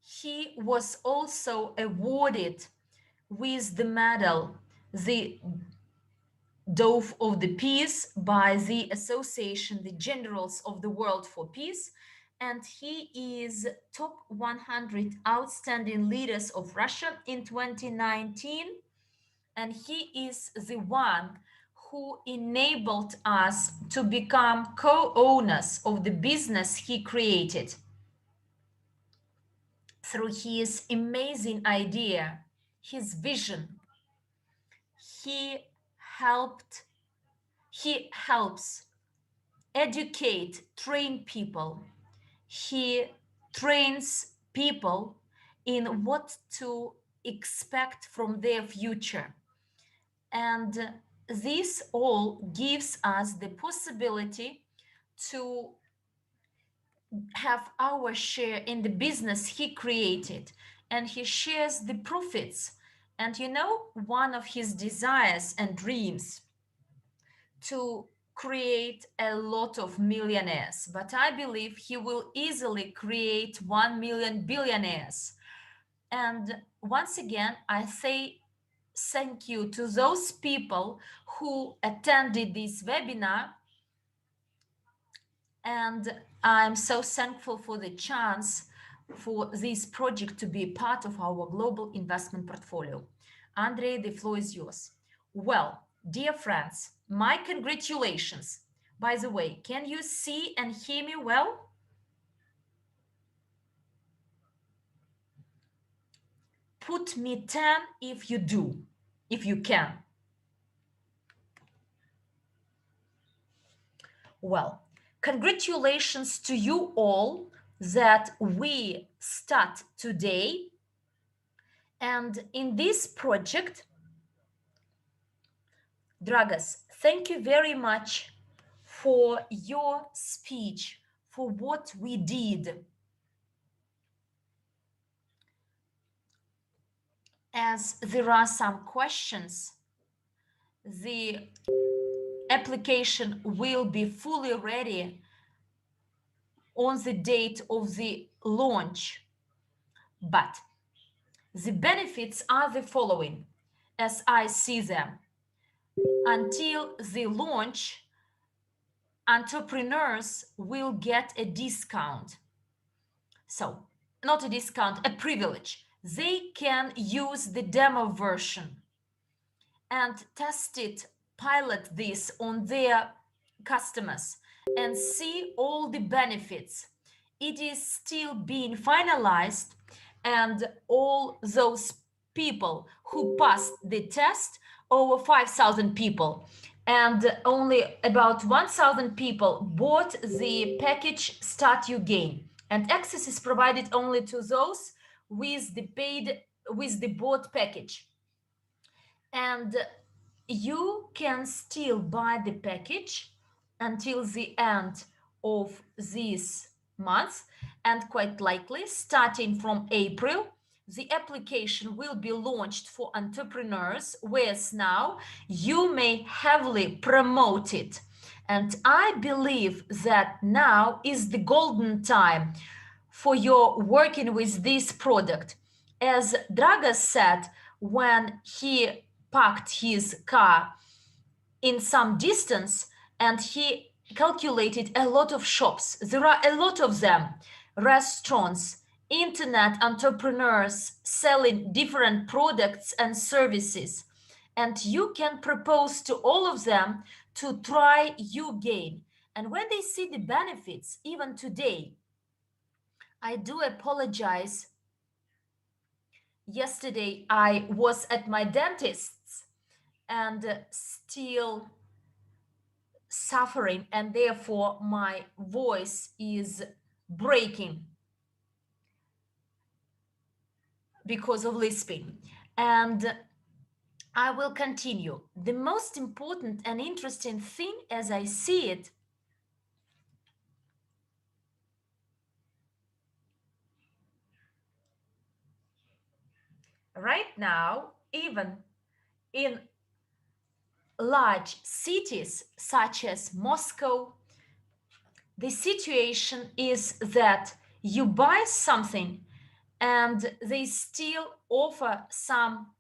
He was also awarded with the medal, the Dove of the Peace, by the Association, the Generals of the World for Peace, and he is top 100 outstanding leaders of Russia in 2019, and he is the one who enabled us to become co-owners of the business he created. Through his amazing idea, his vision, he helped he helps educate, train people. He trains people in what to expect from their future. And this all gives us the possibility to have our share in the business he created, and he shares the profits. And you know, one of his desires and dreams to create a lot of millionaires, but I believe he will easily create 1 million billionaires. And once again, I say thank you to those people who attended this webinar. And I'm so thankful for the chance for this project to be part of our global investment portfolio. Andrei, the floor is yours. Well, dear friends, my congratulations. By the way, can you see and hear me well? Put me 10 if you do, if you can. Well, congratulations to you all that we start today. And in this project, Dragas, thank you very much for your speech, for what we did. As there are some questions, the application will be fully ready on the date of the launch. But the benefits are the following, as I see them. Until the launch, entrepreneurs will get a discount. So, not a discount, a privilege. They can use the demo version and test it, pilot this on their customers and see all the benefits. It is still being finalized, and all those people who passed the test, over 5,000 people, and only about 1,000 people bought the package Start uGain, and access is provided only to those with the bought package. And you can still buy the package until the end of this month, and quite likely starting from April the application will be launched for entrepreneurs, whereas now you may heavily promote it. And I believe that now is the golden time for your working with this product. As Draga said, when he parked his car in some distance and he calculated a lot of shops. There are a lot of them, restaurants, internet entrepreneurs selling different products and services. And you can propose to all of them to try uGain. And when they see the benefits, even today, I do apologize. Yesterday, I was at my dentist's and still suffering, and therefore my voice is breaking because of lisping. And I will continue. The most important and interesting thing, as I see it, right now, even in large cities such as Moscow, the situation is that you buy something and they still offer some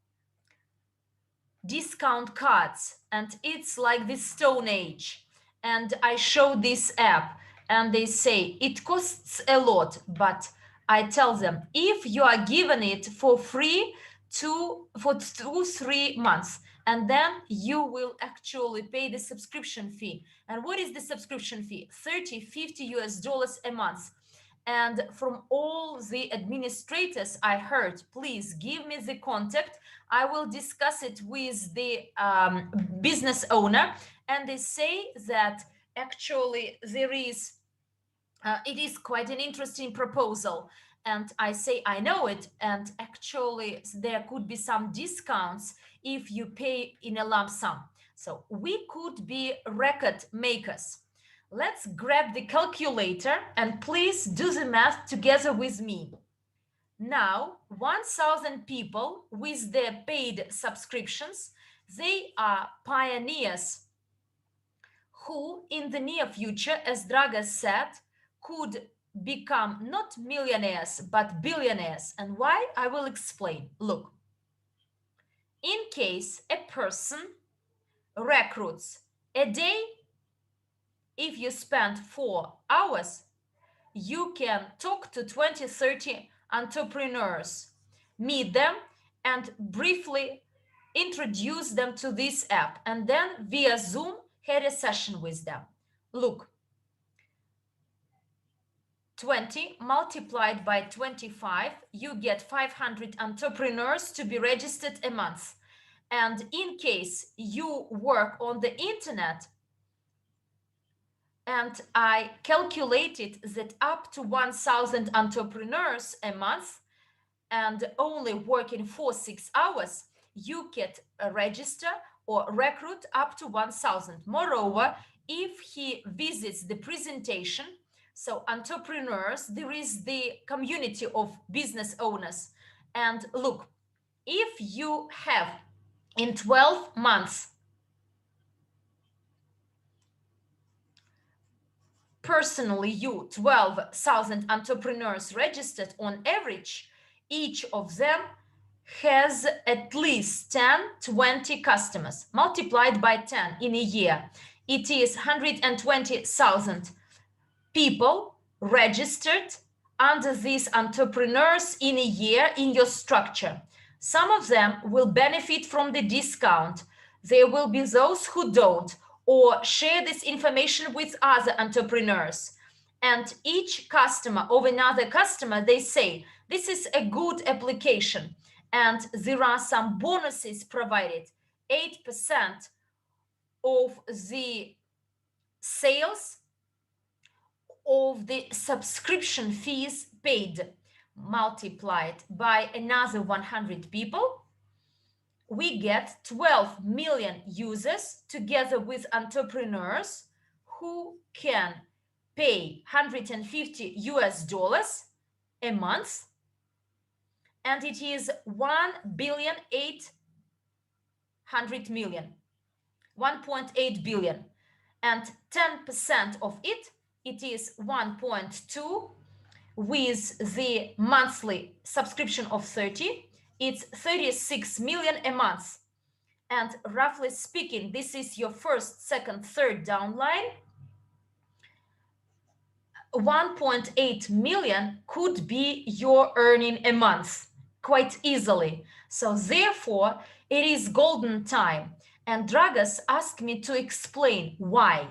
discount cards, and it's like the Stone Age. And I show this app and they say it costs a lot, but I tell them if you are given it for free for 2 3 months, and then you will actually pay the subscription fee. And what is the subscription fee? 30 50 US dollars a month. And from all the administrators I heard, please give me the contact. I will discuss it with the business owner. And they say that actually it is quite an interesting proposal. And I say, I know it. And actually, there could be some discounts if you pay in a lump sum. So we could be record makers. Let's grab the calculator and please do the math together with me. Now, 1,000 people with their paid subscriptions, they are pioneers who in the near future, as Draga said, could become not millionaires but billionaires. And why? I will explain. Look, in case a person recruits a day, if you spend 4 hours, you can talk to 20 30 entrepreneurs, meet them, and briefly introduce them to this app, and then via Zoom had a session with them. Look, 20 multiplied by 25, you get 500 entrepreneurs to be registered a month. And in case you work on the internet, and I calculated that up to 1,000 entrepreneurs a month and only working for 6 hours, you can register or recruit up to 1,000. Moreover, if he visits the presentation, so entrepreneurs, there is the community of business owners. And look, if you have in 12 months personally you 12,000 entrepreneurs registered on average, each of them has at least 10 20 customers multiplied by 10 in a year. It is 120,000 people registered under these entrepreneurs in a year in your structure. Some of them will benefit from the discount. There will be those who don't, or share this information with other entrepreneurs. And each customer of another customer, they say, this is a good application. And there are some bonuses provided. 8% of the sales of the subscription fees paid multiplied by another 100 people, we get 12 million users together with entrepreneurs who can pay 150 US dollars a month, and it is 1,800,000,000, 1.8 billion, and 10% of it, it is 1.2, with the monthly subscription of 30, it's 36 million a month. And roughly speaking, this is your first, second, third downline. 1.8 million could be your earning a month quite easily. So therefore, it is golden time. And Dragas asked me to explain why.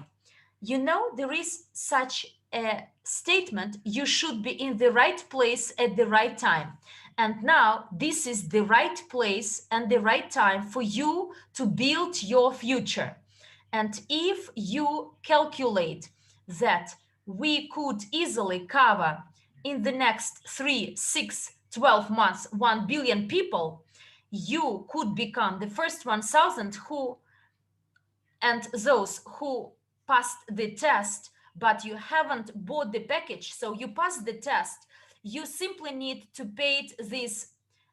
You know, there is such a statement: you should be in the right place at the right time. And now this is the right place and the right time for you to build your future. And if you calculate that we could easily cover in the next 3, 6, 12 months 1 billion people, you could become the first 1,000 who, and those who passed the test, but you haven't bought the package, so you passed the test, you simply need to pay this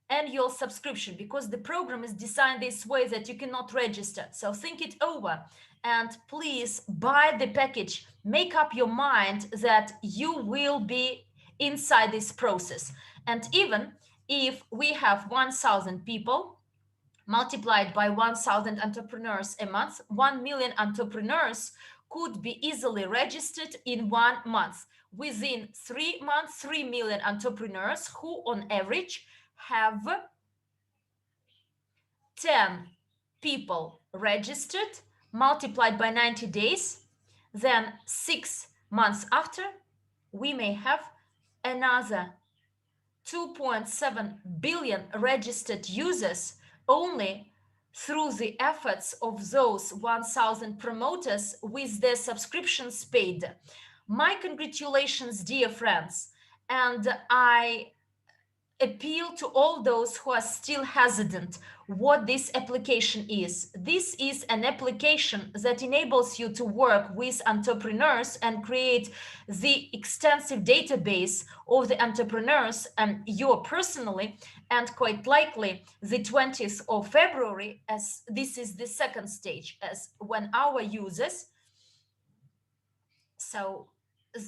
annual subscription, because the program is designed this way that you cannot register. So think it over and please buy the package. Make up your mind that you will be inside this process. And even if we have 1,000 people multiplied by 1,000 entrepreneurs a month, 1 million entrepreneurs could be easily registered in 1 month. Within 3 months, 3 million entrepreneurs who on average have 10 people registered, multiplied by 90 days. Then 6 months after, we may have another 2.7 billion registered users only through the efforts of those 1,000 promoters with their subscriptions paid. My congratulations, dear friends, and I appeal to all those who are still hesitant what this application is. This is an application that enables you to work with entrepreneurs and create the extensive database of the entrepreneurs and you personally, and quite likely the 20th of February, as this is the second stage, as when our users, so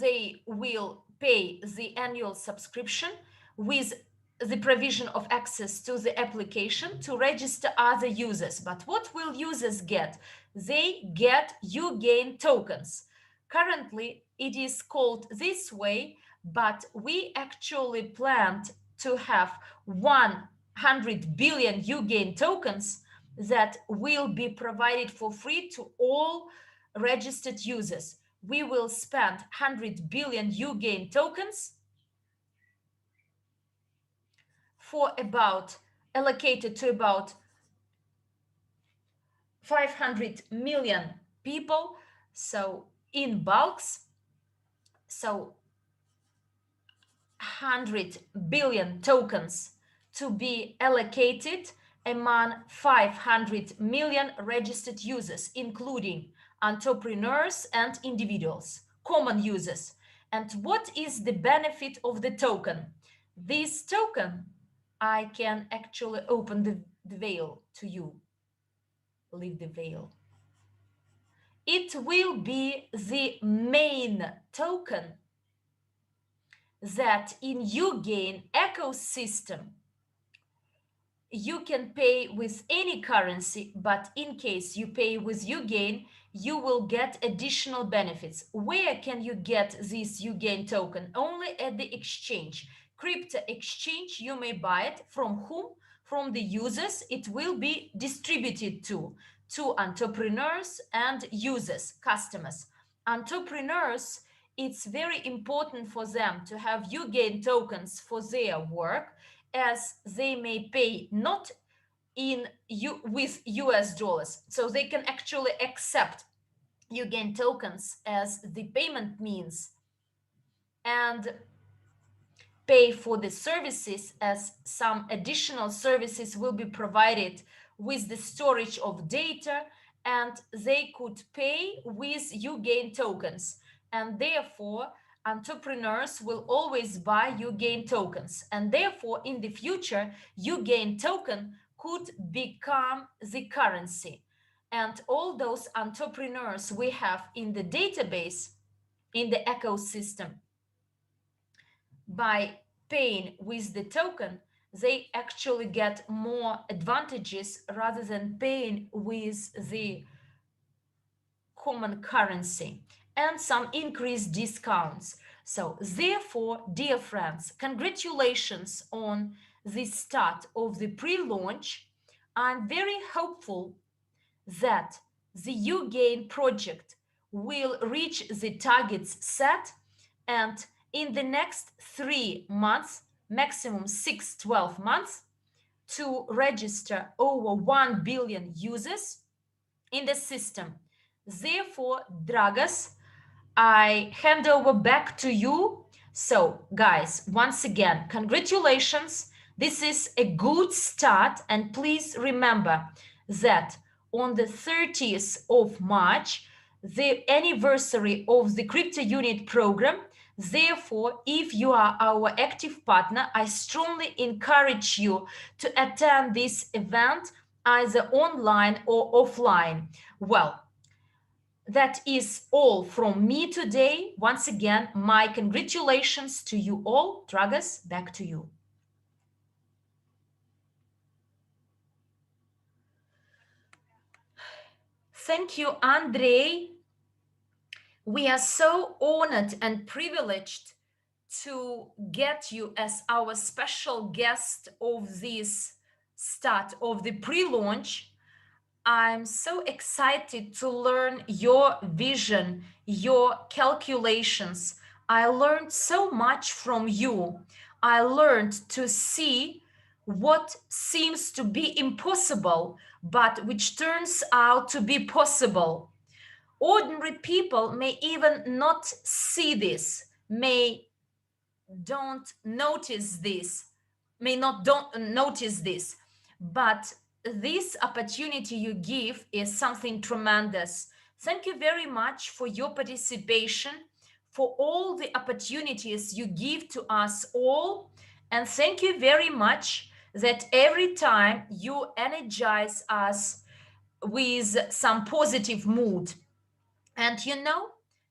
they will pay the annual subscription with the provision of access to the application to register other users. But what will users get? They get uGain tokens. Currently, it is called this way, but we actually planned to have 100 billion uGain tokens that will be provided for free to all registered users. We will spend 100 billion uGain tokens for about, allocated to about 500 million people, so in bulks. So 100 billion tokens to be allocated among 500 million registered users, including entrepreneurs and individuals, common users. And what is the benefit of the token? This token, I can actually open the veil to you. Leave the veil. It will be the main token that in uGain ecosystem you can pay with any currency, but in case you pay with uGain, you will get additional benefits. Where can you get this uGain token? Only at the exchange. Crypto exchange, you may buy it. From whom? From the users. It will be distributed to entrepreneurs and users, customers. Entrepreneurs, it's very important for them to have uGain tokens for their work, as they may pay not with US dollars, so they can actually accept uGain tokens as the payment means and pay for the services, as some additional services will be provided with the storage of data and they could pay with uGain tokens. And therefore, entrepreneurs will always buy uGain tokens. And therefore, in the future, uGain token could become the currency. And all those entrepreneurs we have in the database, in the ecosystem, by paying with the token, they actually get more advantages rather than paying with the common currency and some increased discounts. So therefore, dear friends, congratulations on the start of the pre-launch. I'm very hopeful that the uGain project will reach the targets set, and in the next 3 months, maximum 6-12 months, to register over 1 billion users in the system. Therefore, Dragas, I hand over back to you. So, guys, once again, congratulations. This is a good start. And please remember that on the 30th of March, the anniversary of the crypto unit program. Therefore, if you are our active partner, I strongly encourage you to attend this event either online or offline. Well, that is all from me today. Once again, my congratulations to you all. Dragas, back to you. Thank you, Andrei. We are so honored and privileged to get you as our special guest of this start of the pre-launch. I'm so excited to learn your vision, your calculations. I learned so much from you. I learned to see what seems to be impossible, but which turns out to be possible. Ordinary people may even not see this, may don't notice this, may not don't notice this, but this opportunity you give is something tremendous. Thank you very much for your participation, for all the opportunities you give to us all, and thank you very much that every time you energize us with some positive mood. And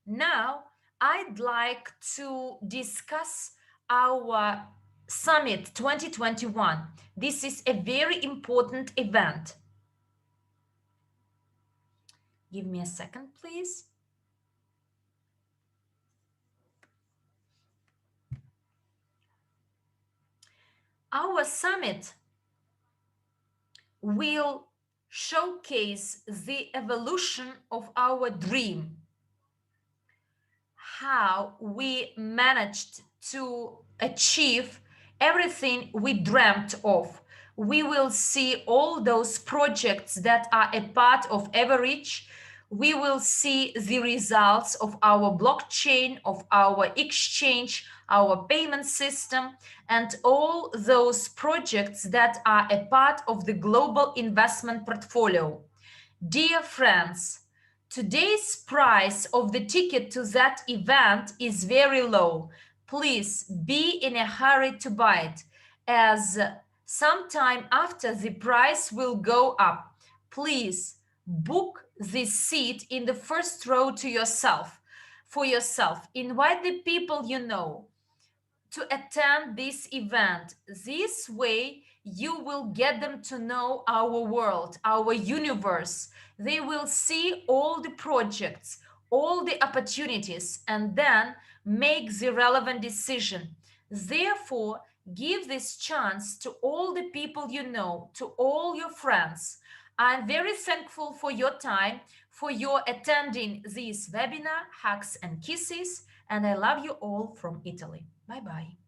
now I'd like to discuss our Summit 2021. This is a very important event. Give me a second, please. Our summit will showcase the evolution of our dream, how we managed to achieve everything we dreamt of. We will see all those projects that are a part of Average. We will see the results of our blockchain, of our exchange, our payment system, and all those projects that are a part of the global investment portfolio. Dear friends, today's price of the ticket to that event is very low. Please be in a hurry to buy it, as sometime after the price will go up. Please book this seat in the first row to yourself, for yourself. Invite the people you know to attend this event. This way, you will get them to know our world, our universe. They will see all the projects, all the opportunities, and then make the relevant decision. Therefore, give this chance to all the people you know, to all your friends. I'm very thankful for your time, for your attending this webinar, Hugs and Kisses, and I love you all from Italy. Bye-bye.